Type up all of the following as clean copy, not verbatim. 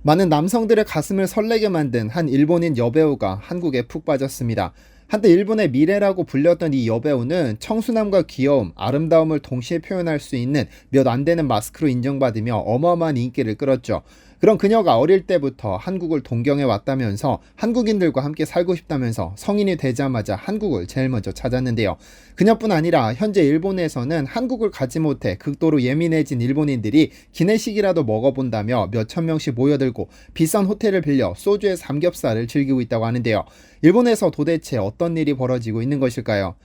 많은 남성들의 가슴을 설레게 만든 한 일본인 여배우가 한국에 푹 빠졌습니다. 한때 일본의 미래라고 불렸던 이 여배우는 청순함과 귀여움, 아름다움을 동시에 표현할 수 있는 몇 안 되는 마스크로 인정받으며 어마어마한 인기를 끌었죠. 그런 그녀가 어릴 때부터 한국을 동경해 왔다면서 한국인들과 함께 살고 싶다면서 성인이 되자마자 한국을 제일 먼저 찾았는데요. 그녀뿐 아니라 현재 일본에서는 한국을 가지 못해 극도로 예민해진 일본인들이 기내식이라도 먹어본다며 몇천 명씩 모여들고 비싼 호텔을 빌려 소주에 삼겹살을 즐기고 있다고 하는데요. 일본에서 도대체 어떤 일이 벌어지고 있는 것일까요?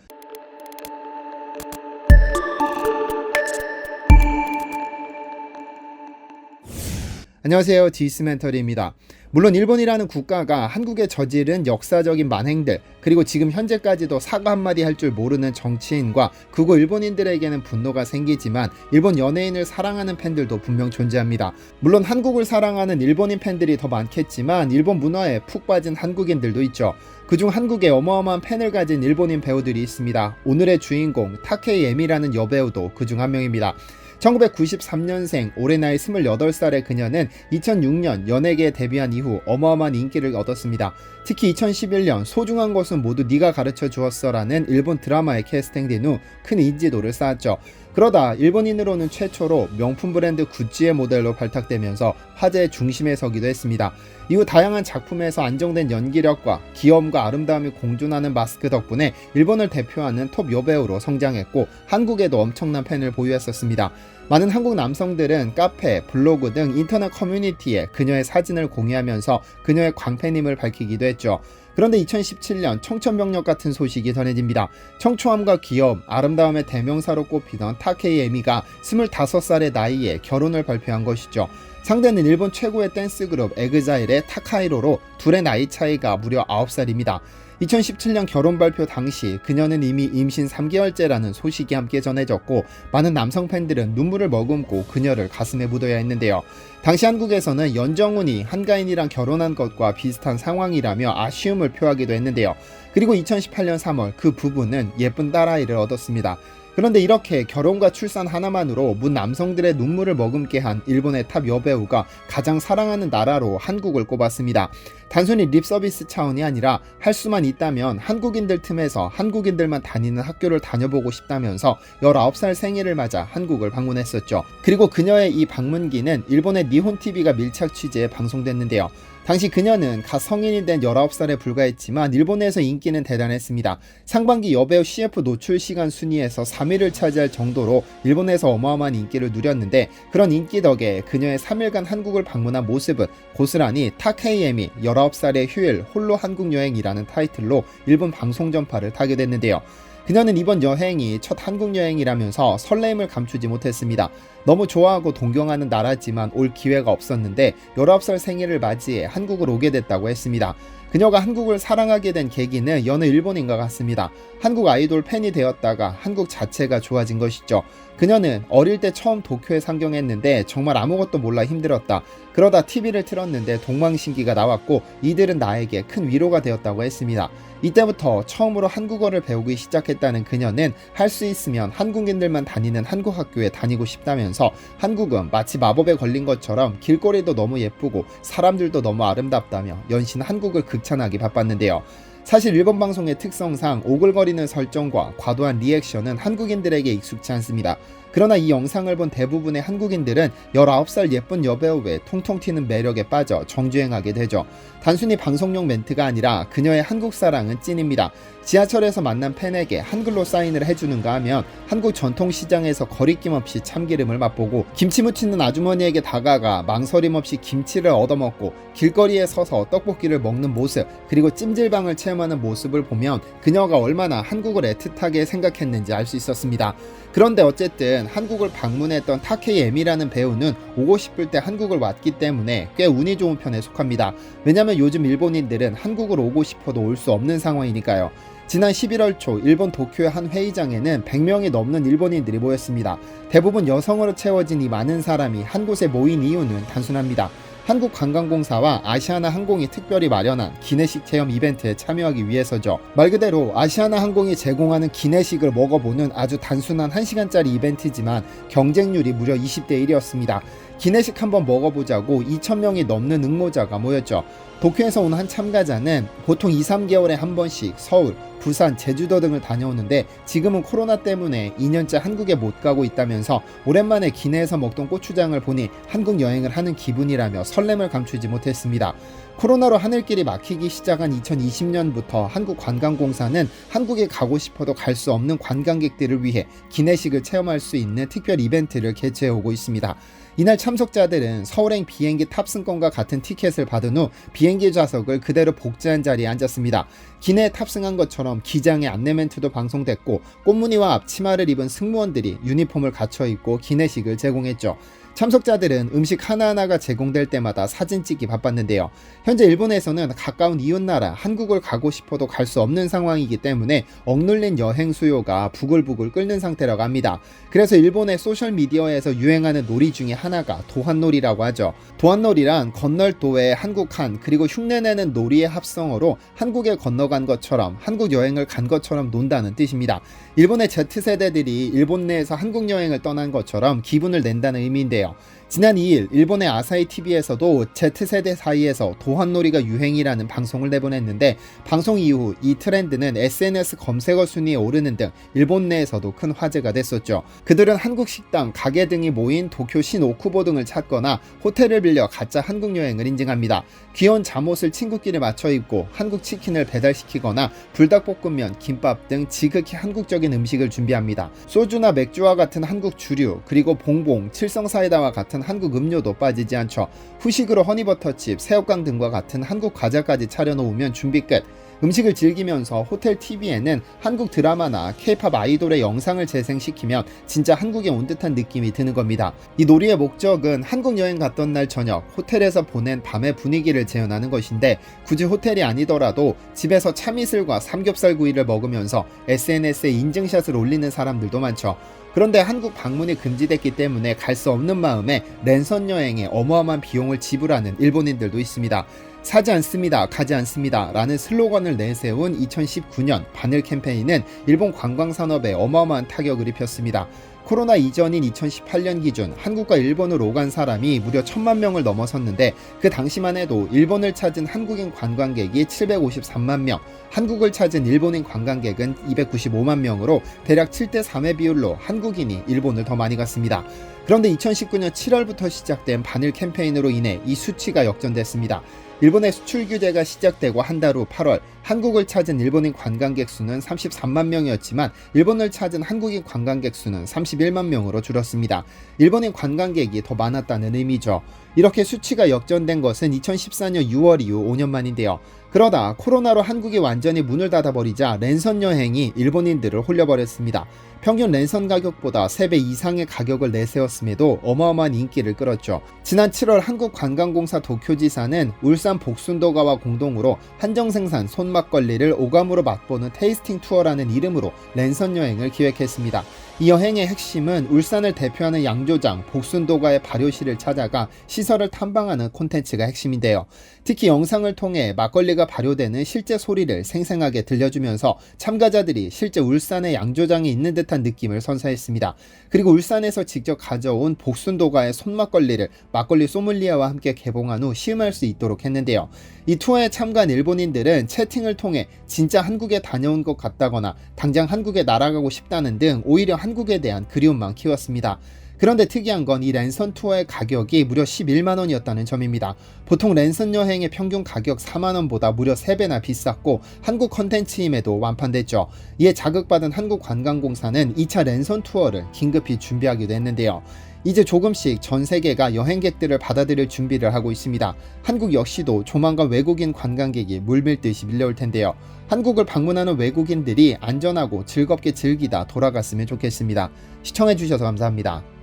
안녕하세요, 디스멘터리입니다. 물론 일본이라는 국가가 한국에 저지른 역사적인 만행들, 그리고 지금 현재까지도 사과 한마디 할 줄 모르는 정치인과 극우 일본인들에게는 분노가 생기지만 일본 연예인을 사랑하는 팬들도 분명 존재합니다. 물론 한국을 사랑하는 일본인 팬들이 더 많겠지만 일본 문화에 푹 빠진 한국인들도 있죠. 그중 한국에 어마어마한 팬을 가진 일본인 배우들이 있습니다. 오늘의 주인공 타케이 에미라는 여배우도 그중 한 명입니다. 1993년생, 올해 나이 28살의 그녀는 2006년 연예계에 데뷔한 이후 어마어마한 인기를 얻었습니다. 특히 2011년 소중한 것은 모두 네가 가르쳐 주었어라는 일본 드라마에 캐스팅된 후 큰 인지도를 쌓았죠. 그러다 일본인으로는 최초로 명품 브랜드 구찌의 모델로 발탁되면서 화제의 중심에 서기도 했습니다. 이후 다양한 작품에서 안정된 연기력과 귀여움과 아름다움이 공존하는 마스크 덕분에 일본을 대표하는 톱 여배우로 성장했고 한국에도 엄청난 팬을 보유했었습니다. 많은 한국 남성들은 카페, 블로그 등 인터넷 커뮤니티에 그녀의 사진을 공유하면서 그녀의 광팬임을 밝히기도 했죠. 그런데 2017년 청천벽력 같은 소식이 전해집니다. 청초함과 귀여움, 아름다움의 대명사로 꼽히던 타케이 에미가 25살의 나이에 결혼을 발표한 것이죠. 상대는 일본 최고의 댄스 그룹 에그자일의 타카히로로 둘의 나이 차이가 무려 9살입니다. 2017년 결혼 발표 당시 그녀는 이미 임신 3개월째라는 소식이 함께 전해졌고 많은 남성 팬들은 눈물을 머금고 그녀를 가슴에 묻어야 했는데요. 당시 한국에서는 연정훈이 한가인이랑 결혼한 것과 비슷한 상황이라며 아쉬움을 표하기도 했는데요. 그리고 2018년 3월 그 부부는 예쁜 딸아이를 얻었습니다. 그런데 이렇게 결혼과 출산 하나만으로 문 남성들의 눈물을 머금게 한 일본의 탑 여배우가 가장 사랑하는 나라로 한국을 꼽았습니다. 단순히 립서비스 차원이 아니라 할 수만 있다면 한국인들 틈에서 한국인들만 다니는 학교를 다녀보고 싶다면서 19살 생일을 맞아 한국을 방문했었죠. 그리고 그녀의 이 방문기는 일본의 니혼TV가 밀착 취재에 방송됐는데요. 당시 그녀는 갓 성인이 된 19살에 불과했지만 일본에서 인기는 대단했습니다. 상반기 여배우 CF 노출 시간 순위에서 3위를 차지할 정도로 일본에서 어마어마한 인기를 누렸는데 그런 인기 덕에 그녀의 3일간 한국을 방문한 모습은 고스란히 타케이 에미 19살의 휴일 홀로 한국 여행이라는 타이틀로 일본 방송 전파를 타게 됐는데요. 그녀는 이번 여행이 첫 한국 여행이라면서 설렘을 감추지 못했습니다. 너무 좋아하고 동경하는 나라지만 올 기회가 없었는데 19살 생일을 맞이해 한국을 오게 됐다고 했습니다. 그녀가 한국을 사랑하게 된 계기는 여느 일본인과 같습니다. 한국 아이돌 팬이 되었다가 한국 자체가 좋아진 것이죠. 그녀는 어릴 때 처음 도쿄에 상경했는데 정말 아무것도 몰라 힘들었다. 그러다 TV를 틀었는데 동방신기가 나왔고 이들은 나에게 큰 위로가 되었다고 했습니다. 이때부터 처음으로 한국어를 배우기 시작했다는 그녀는 할 수 있으면 한국인들만 다니는 한국 학교에 다니고 싶다면서 한국은 마치 마법에 걸린 것처럼 길거리도 너무 예쁘고 사람들도 너무 아름답다며 연신 한국을 극찬하기 바빴는데요. 사실 일본 방송의 특성상 오글거리는 설정과 과도한 리액션은 한국인들에게 익숙치 않습니다. 그러나 이 영상을 본 대부분의 한국인들은 19살 예쁜 여배우의 통통 튀는 매력에 빠져 정주행하게 되죠. 단순히 방송용 멘트가 아니라 그녀의 한국 사랑은 찐입니다. 지하철에서 만난 팬에게 한글로 사인을 해주는가 하면 한국 전통시장에서 거리낌 없이 참기름을 맛보고 김치 무치는 아주머니에게 다가가 망설임 없이 김치를 얻어먹고 길거리에 서서 떡볶이를 먹는 모습, 그리고 찜질방을 체험하는 모습을 보면 그녀가 얼마나 한국을 애틋하게 생각했는지 알 수 있었습니다. 그런데 어쨌든 한국을 방문했던 타케이 에미라는 배우는 오고 싶을 때 한국을 왔기 때문에 꽤 운이 좋은 편에 속합니다. 왜냐면 요즘 일본인들은 한국을 오고 싶어도 올 수 없는 상황이니까요. 지난 11월 초 일본 도쿄의 한 회의장에는 100명이 넘는 일본인들이 모였습니다. 대부분 여성으로 채워진 이 많은 사람이 한 곳에 모인 이유는 단순합니다. 한국관광공사와 아시아나항공이 특별히 마련한 기내식 체험 이벤트에 참여하기 위해서죠. 말 그대로 아시아나항공이 제공하는 기내식을 먹어보는 아주 단순한 1시간짜리 이벤트지만 경쟁률이 무려 20대 1이었습니다. 기내식 한번 먹어보자고 2,000명이 넘는 응모자가 모였죠. 도쿄에서 온 한 참가자는 보통 2, 3개월에 한 번씩 서울, 부산, 제주도 등을 다녀오는데 지금은 코로나 때문에 2년째 한국에 못 가고 있다면서 오랜만에 기내에서 먹던 고추장을 보니 한국 여행을 하는 기분이라며 설렘을 감추지 못했습니다. 코로나로 하늘길이 막히기 시작한 2020년부터 한국관광공사는 한국에 가고 싶어도 갈 수 없는 관광객들을 위해 기내식을 체험할 수 있는 특별 이벤트를 개최해오고 있습니다. 이날 참석자들은 서울행 비행기 탑승권과 같은 티켓을 받은 후 비행기 좌석을 그대로 복제한 자리에 앉았습니다. 기내에 탑승한 것처럼 기장의 안내 멘트도 방송됐고 꽃무늬와 앞치마를 입은 승무원들이 유니폼을 갖춰 입고 기내식을 제공했죠. 참석자들은 음식 하나하나가 제공될 때마다 사진 찍기 바빴는데요. 현재 일본에서는 가까운 이웃나라 한국을 가고 싶어도 갈 수 없는 상황이기 때문에 억눌린 여행 수요가 부글부글 끓는 상태라고 합니다. 그래서 일본의 소셜미디어에서 유행하는 놀이 중에 하나가 도한놀이라고 하죠. 도한놀이란 건널도의 한국한 그리고 흉내내는 놀이의 합성어로 한국에 건너간 것처럼 한국 여행을 간 것처럼 논다는 뜻입니다. 일본의 Z세대들이 일본 내에서 한국 여행을 떠난 것처럼 기분을 낸다는 의미인데요. 지난 2일 일본의 아사히 TV에서도 Z세대 사이에서 도한놀이가 유행이라는 방송을 내보냈는데 방송 이후 이 트렌드는 SNS 검색어 순위에 오르는 등 일본 내에서도 큰 화제가 됐었죠. 그들은 한국 식당, 가게 등이 모인 도쿄 신오쿠보 등을 찾거나 호텔을 빌려 가짜 한국 여행을 인증합니다. 귀여운 잠옷을 친구끼리 맞춰 입고 한국 치킨을 배달시키거나 불닭볶음면, 김밥 등 지극히 한국적인 음식을 준비합니다. 소주나 맥주와 같은 한국 주류, 그리고 봉봉, 칠성사이다와 같은 한국 음료도 빠지지 않죠. 후식으로 허니버터칩, 새우깡 등과 같은 한국 과자까지 차려놓으면 준비 끝. 음식을 즐기면서 호텔 TV에는 한국 드라마나 K-팝 아이돌의 영상을 재생시키면 진짜 한국에 온 듯한 느낌이 드는 겁니다. 이 놀이의 목적은 한국 여행 갔던 날 저녁 호텔에서 보낸 밤의 분위기를 재현하는 것인데 굳이 호텔이 아니더라도 집에서 참이슬과 삼겹살 구이를 먹으면서 SNS에 인증샷을 올리는 사람들도 많죠. 그런데 한국 방문이 금지됐기 때문에 갈 수 없는 마음에 랜선 여행에 어마어마한 비용을 지불하는 일본인들도 있습니다. 사지 않습니다, 가지 않습니다 라는 슬로건을 내세운 2019년 바늘 캠페인은 일본 관광산업에 어마어마한 타격을 입혔습니다. 코로나 이전인 2018년 기준 한국과 일본으로 오간 사람이 무려 1,000만 명을 넘어섰는데 그 당시만 해도 일본을 찾은 한국인 관광객이 753만 명, 한국을 찾은 일본인 관광객은 295만 명으로 대략 7대3의 비율로 한국인이 일본을 더 많이 갔습니다. 그런데 2019년 7월부터 시작된 바늘 캠페인으로 인해 이 수치가 역전됐습니다. 일본의 수출 규제가 시작되고 한 달 후 8월 한국을 찾은 일본인 관광객 수는 33만 명이었지만 일본을 찾은 한국인 관광객 수는 31만 명으로 줄었습니다. 일본인 관광객이 더 많았다는 의미죠. 이렇게 수치가 역전된 것은 2014년 6월 이후 5년 만인데요. 그러다 코로나로 한국이 완전히 문을 닫아버리자 랜선 여행이 일본인들을 홀려버렸습니다. 평균 랜선 가격보다 3배 이상의 가격을 내세웠음에도 어마어마한 인기를 끌었죠. 지난 7월 한국관광공사 도쿄지사는 울산 복순도가와 공동으로 한정생산 손막걸리를 오감으로 맛보는 테이스팅 투어라는 이름으로 랜선 여행을 기획했습니다. 이 여행의 핵심은 울산을 대표하는 양조장 복순도가의 발효실을 찾아가 시설을 탐방하는 콘텐츠가 핵심인데요. 특히 영상을 통해 막걸리가 발효되는 실제 소리를 생생하게 들려주면서 참가자들이 실제 울산의 양조장에 있는 듯한 느낌을 선사했습니다. 그리고 울산에서 직접 가져온 복순도가의 손막걸리를 막걸리 소믈리에와 함께 개봉한 후 시음할 수 있도록 했는데요. 이 투어에 참가한 일본인들은 채팅을 통해 진짜 한국에 다녀온 것 같다거나 당장 한국에 날아가고 싶다는 등 오히려 한국에 대한 그리움만 키웠습니다. 그런데 특이한 건 이 랜선 투어의 가격이 무려 11만원이었다는 점입니다. 보통 랜선 여행의 평균 가격 4만원보다 무려 3배나 비쌌고 한국 컨텐츠임에도 완판됐죠. 이에 자극받은 한국관광공사는 2차 랜선 투어를 긴급히 준비하기도 했는데요. 이제 조금씩 전 세계가 여행객들을 받아들일 준비를 하고 있습니다. 한국 역시도 조만간 외국인 관광객이 물밀듯이 밀려올 텐데요. 한국을 방문하는 외국인들이 안전하고 즐겁게 즐기다 돌아갔으면 좋겠습니다. 시청해주셔서 감사합니다.